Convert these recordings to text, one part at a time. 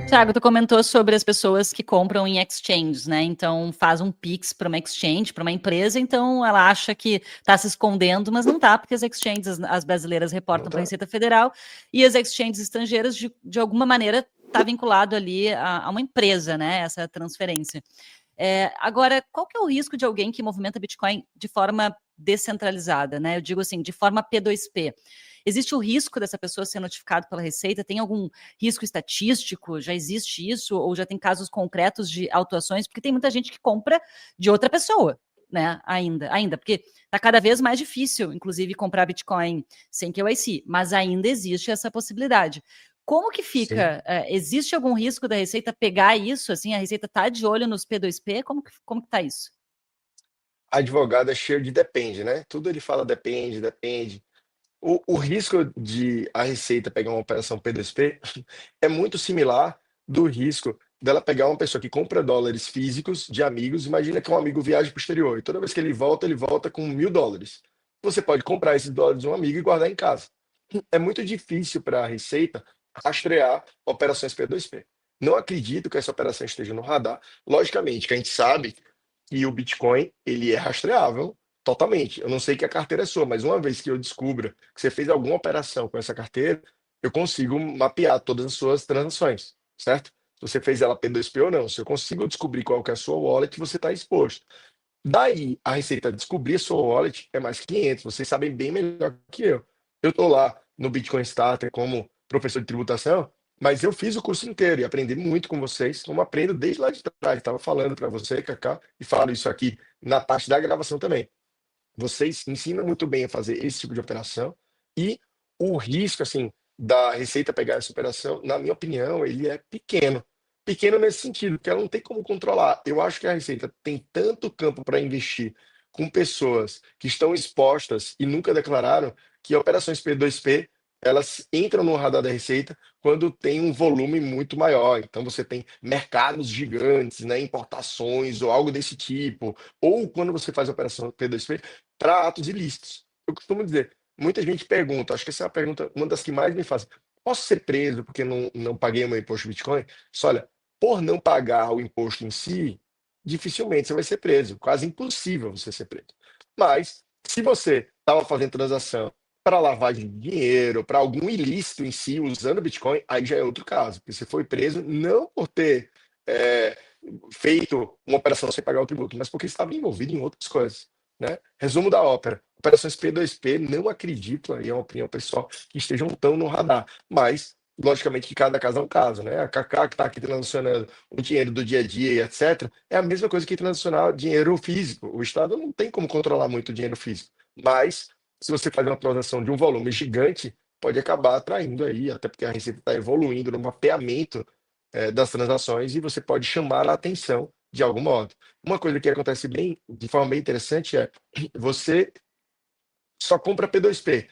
Thiago, tu comentou sobre as pessoas que compram em exchanges, né? Então faz um Pix para uma exchange, para uma empresa, então ela acha que está se escondendo, mas não está, porque as exchanges, as brasileiras Não reportam para a tá? Receita Federal e as exchanges estrangeiras, de alguma maneira, está vinculado ali a uma empresa, né? Essa transferência. Agora, qual que é o risco de alguém que movimenta Bitcoin de forma descentralizada, né? Eu digo assim, de forma P2P. Existe o risco dessa pessoa ser notificada pela Receita? Tem algum risco estatístico? Já existe isso? Ou já tem casos concretos de autuações? Porque tem muita gente que compra de outra pessoa, né? Ainda, porque está cada vez mais difícil, inclusive, comprar Bitcoin sem KYC, mas ainda existe essa possibilidade. Como que Sim. fica? Existe algum risco da Receita pegar isso? Assim, a Receita está de olho nos P2P? Como que tá isso? Advogado é cheio de depende, né? Tudo ele fala depende, depende. O risco de a Receita pegar uma operação P2P é muito similar do risco dela pegar uma pessoa que compra dólares físicos de amigos. Imagina que um amigo viaja para o exterior e toda vez que ele volta com US$ 1.000. Você pode comprar esses dólares de um amigo e guardar em casa. É muito difícil para a Receita rastrear operações P2P. Não acredito que essa operação esteja no radar. Logicamente, que a gente sabe que o Bitcoin ele é rastreável totalmente. Eu não sei que a carteira é sua, mas uma vez que eu descubra que você fez alguma operação com essa carteira, eu consigo mapear todas as suas transações, certo? Se você fez ela P2P ou não, se eu consigo descobrir qual que é a sua wallet, você está exposto. Daí, a Receita descobrir a sua wallet é mais 500. Vocês sabem bem melhor que eu. Eu estou lá no Bitcoin Starter como professor de tributação, mas eu fiz o curso inteiro e aprendi muito com vocês, como aprendo desde lá de trás. Estava falando para você, Cacá, e falo isso aqui na parte da gravação também. Vocês ensinam muito bem a fazer esse tipo de operação e o risco, assim, da Receita pegar essa operação, na minha opinião, ele é pequeno. Pequeno nesse sentido, porque ela não tem como controlar. Eu acho que a Receita tem tanto campo para investir com pessoas que estão expostas e nunca declararam que operações P2P elas entram no radar da Receita quando tem um volume muito maior. Então você tem mercados gigantes, né, importações ou algo desse tipo, ou quando você faz operação P2P para atos ilícitos. Eu costumo dizer, muita gente pergunta, acho que essa é a pergunta, uma das que mais me fazem. Posso ser preso porque não paguei o meu imposto de Bitcoin? Só olha, por não pagar o imposto em si, dificilmente você vai ser preso. Quase impossível você ser preso. Mas, se você estava fazendo transação para lavagem de dinheiro, para algum ilícito em si, usando Bitcoin, aí já é outro caso. Porque você foi preso não por ter é, feito uma operação sem pagar o tributo, mas porque estava envolvido em outras coisas. Né? Resumo da ópera. Operações P2P, não acredito, aí é uma opinião pessoal, que estejam tão no radar. Mas, logicamente, que cada caso é um caso. Né? A Kaká que está aqui transacionando o dinheiro do dia a dia e etc., é a mesma coisa que transacionar dinheiro físico. O Estado não tem como controlar muito o dinheiro físico. Mas, se você faz uma transação de um volume gigante, pode acabar atraindo aí, até porque a Receita está evoluindo no mapeamento das transações e você pode chamar a atenção de algum modo. Uma coisa que acontece bem, de forma bem interessante é você só compra P2P,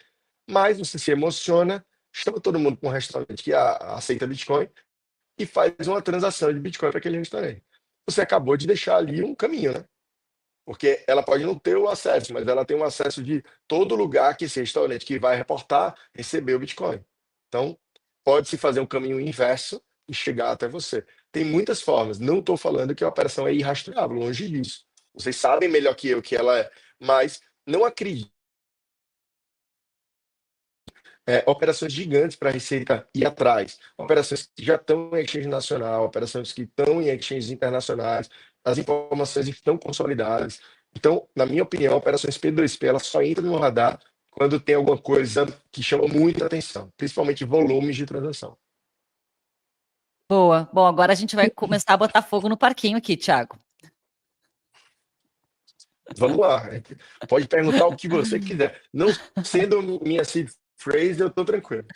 mas você se emociona, chama todo mundo para um restaurante que aceita Bitcoin e faz uma transação de Bitcoin para aquele restaurante. Você acabou de deixar ali um caminho, né? Porque ela pode não ter o acesso, mas ela tem um acesso de todo lugar que esse restaurante que vai reportar recebeu Bitcoin. Então, pode-se fazer um caminho inverso e chegar até você. Tem muitas formas. Não estou falando que a operação é irrastreável, longe disso. Vocês sabem melhor que eu que ela é, mas não acredito. Operações gigantes para a Receita ir atrás, operações que já estão em exchange nacional, operações que estão em exchanges internacionais, as informações estão consolidadas. Então, na minha opinião, operações P2P elas só entram no radar quando tem alguma coisa que chama muita atenção, principalmente volumes de transação. Boa. Bom, agora a gente vai começar a botar fogo no parquinho aqui, Thiago. Vamos lá, pode perguntar o que você quiser. Não sendo minha seed phrase, eu estou tranquilo.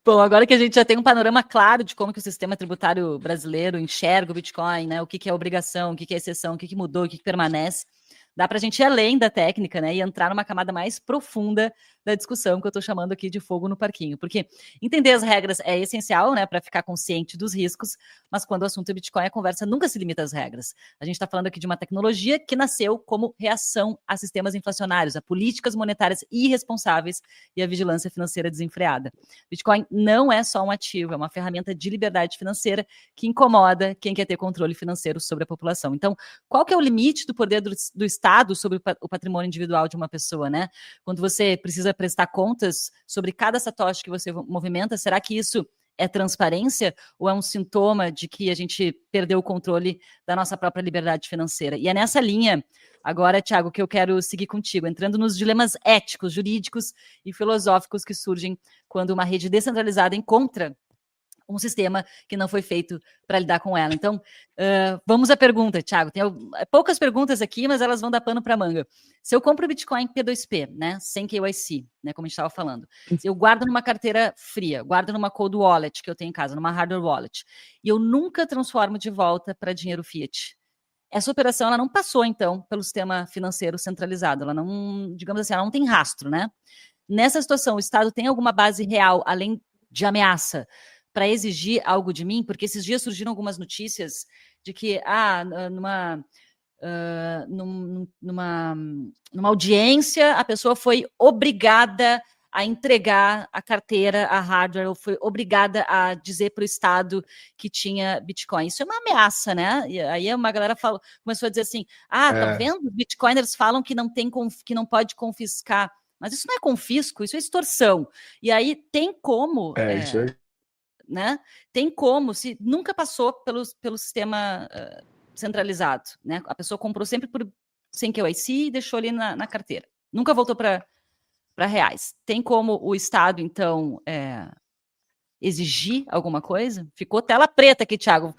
Bom, agora que a gente já tem um panorama claro de como que o sistema tributário brasileiro enxerga o Bitcoin, né? O que que é obrigação, o que que é exceção, o que que mudou, o que que permanece, dá para a gente ir além da técnica, né? E entrar numa camada mais profunda da discussão que eu estou chamando aqui de fogo no parquinho, porque entender as regras é essencial, né, para ficar consciente dos riscos, mas quando o assunto é Bitcoin, a conversa nunca se limita às regras. A gente está falando aqui de uma tecnologia que nasceu como reação a sistemas inflacionários, a políticas monetárias irresponsáveis e a vigilância financeira desenfreada. Bitcoin não é só um ativo, é uma ferramenta de liberdade financeira que incomoda quem quer ter controle financeiro sobre a população. Então, qual que é o limite do poder do Estado sobre o patrimônio individual de uma pessoa, né? Quando você precisa prestar contas sobre cada satoshi que você movimenta, será que isso é transparência ou é um sintoma de que a gente perdeu o controle da nossa própria liberdade financeira? E é nessa linha, agora, Thiago, que eu quero seguir contigo, entrando nos dilemas éticos, jurídicos e filosóficos que surgem quando uma rede descentralizada encontra um sistema que não foi feito para lidar com ela. Então, vamos à pergunta, Thiago. Tem poucas perguntas aqui, mas elas vão dar pano para manga. Se eu compro Bitcoin P2P, né, sem KYC, né, como a gente estava falando, se eu guardo numa carteira fria, guardo numa cold wallet que eu tenho em casa, numa hardware wallet, e eu nunca transformo de volta para dinheiro fiat, essa operação ela não passou, então, pelo sistema financeiro centralizado. Ela não, digamos assim, ela não tem rastro, né? Nessa situação, o Estado tem alguma base real, além de ameaça, para exigir algo de mim? Porque esses dias surgiram algumas notícias de que, numa audiência, a pessoa foi obrigada a entregar a carteira, a hardware, ou foi obrigada a dizer para o Estado que tinha Bitcoin. Isso é uma ameaça, né? E aí uma galera começou a dizer assim, tá vendo? Os Bitcoiners falam que que não pode confiscar. Mas isso não é confisco, isso é extorsão. E aí tem como... Isso aí. né? Tem como, se nunca passou pelo sistema centralizado, né? A pessoa comprou sempre sem KYC e deixou ali na carteira. Nunca voltou para reais. Tem como o Estado, então, exigir alguma coisa? Ficou tela preta aqui, Thiago.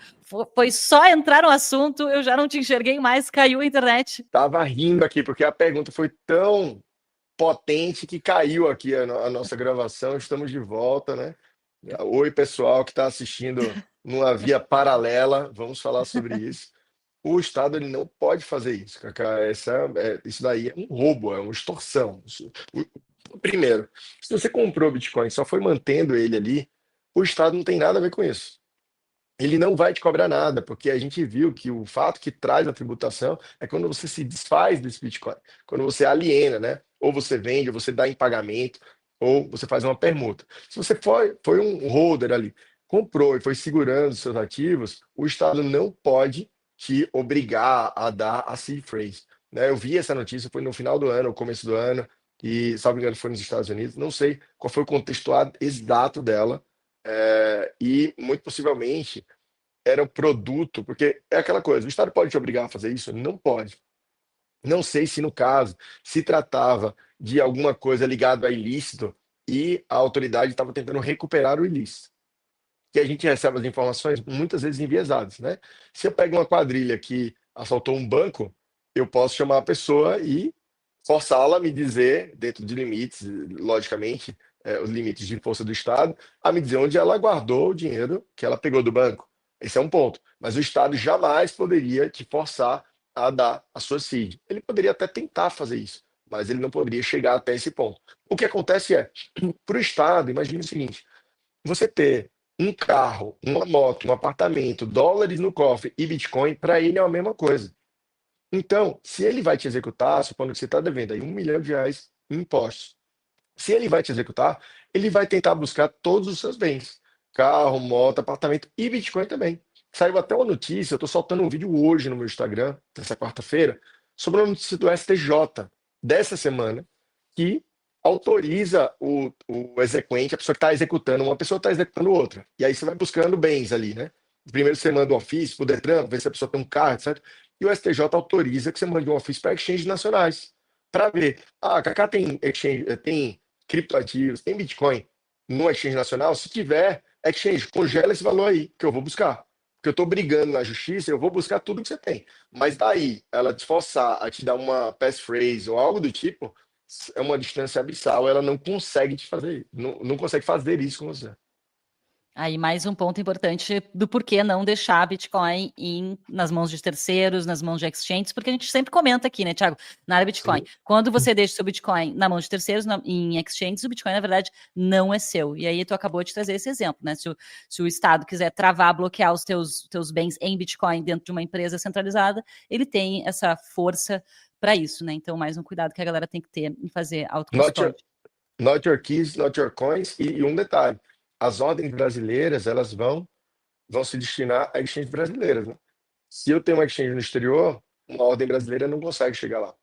Foi só entrar no assunto, eu já não te enxerguei mais, caiu a internet. Tava rindo aqui, porque a pergunta foi tão potente que caiu aqui a nossa gravação. Estamos de volta, né? Oi, pessoal que está assistindo numa via paralela, vamos falar sobre isso. O Estado ele não pode fazer isso, Cacá. Isso daí é um roubo, é uma extorsão. Primeiro, se você comprou Bitcoin e só foi mantendo ele ali, o Estado não tem nada a ver com isso. Ele não vai te cobrar nada, porque a gente viu que o fato que traz a tributação é quando você se desfaz desse Bitcoin, quando você aliena, né? Ou você vende, ou você dá em pagamento, ou você faz uma permuta. Se você foi um holder ali, comprou e foi segurando os seus ativos, o Estado não pode te obrigar a dar a seed phrase, né? Eu vi essa notícia, foi no final do ano, ou começo do ano, e, salvo engano, foi nos Estados Unidos, não sei qual foi o contexto exato dela, e muito possivelmente era um produto, porque é aquela coisa, o Estado pode te obrigar a fazer isso? Não pode. Não sei se no caso se tratava de alguma coisa ligada a ilícito e a autoridade estava tentando recuperar o ilícito. Que a gente recebe as informações muitas vezes enviesadas, né? Se eu pego uma quadrilha que assaltou um banco, eu posso chamar a pessoa e forçá-la a me dizer, dentro de limites, logicamente, os limites de força do Estado, a me dizer onde ela guardou o dinheiro que ela pegou do banco. Esse é um ponto. Mas o Estado jamais poderia te forçar a dar a sua CID. Ele poderia até tentar fazer isso, mas ele não poderia chegar até esse ponto. O que acontece é, para o Estado, imagine o seguinte, você ter um carro, uma moto, um apartamento, dólares no cofre e Bitcoin, para ele é a mesma coisa. Então, se ele vai te executar, supondo que você está devendo aí R$ 1 milhão em impostos, se ele vai te executar, ele vai tentar buscar todos os seus bens, carro, moto, apartamento e Bitcoin também. Saiu até uma notícia, eu estou soltando um vídeo hoje no meu Instagram, nessa quarta-feira, sobre uma notícia do STJ dessa semana, que autoriza o exequente, a pessoa que está executando, uma pessoa está executando outra. E aí você vai buscando bens ali, né? Primeiro você manda um ofício para o Detran, ver se a pessoa tem um carro, etc. E o STJ autoriza que você mande um ofício para exchanges nacionais, para ver, Cacá tem exchange, tem criptoativos, tem Bitcoin no exchange nacional? Se tiver, exchange, congela esse valor aí, que eu vou buscar. Porque eu estou brigando na justiça, eu vou buscar tudo que você tem. Mas daí, ela te forçar a te dar uma passphrase ou algo do tipo, é uma distância abissal, ela não consegue te fazer, não consegue fazer isso com você. Aí mais um ponto importante do porquê não deixar Bitcoin nas mãos de terceiros, nas mãos de exchanges, porque a gente sempre comenta aqui, né, Thiago, na área Bitcoin. Sim. Quando você deixa o seu Bitcoin na mão de terceiros, em exchanges, o Bitcoin, na verdade, não é seu. E aí tu acabou de trazer esse exemplo, né? Se o Estado quiser travar, bloquear os teus bens em Bitcoin dentro de uma empresa centralizada, ele tem essa força para isso, né? Então, mais um cuidado que a galera tem que ter em fazer Not your, autocustódia. not your keys, not your coins. E um detalhe, as ordens brasileiras, elas vão se destinar a exchanges brasileiras, né? Se eu tenho uma exchange no exterior, uma ordem brasileira não consegue chegar lá.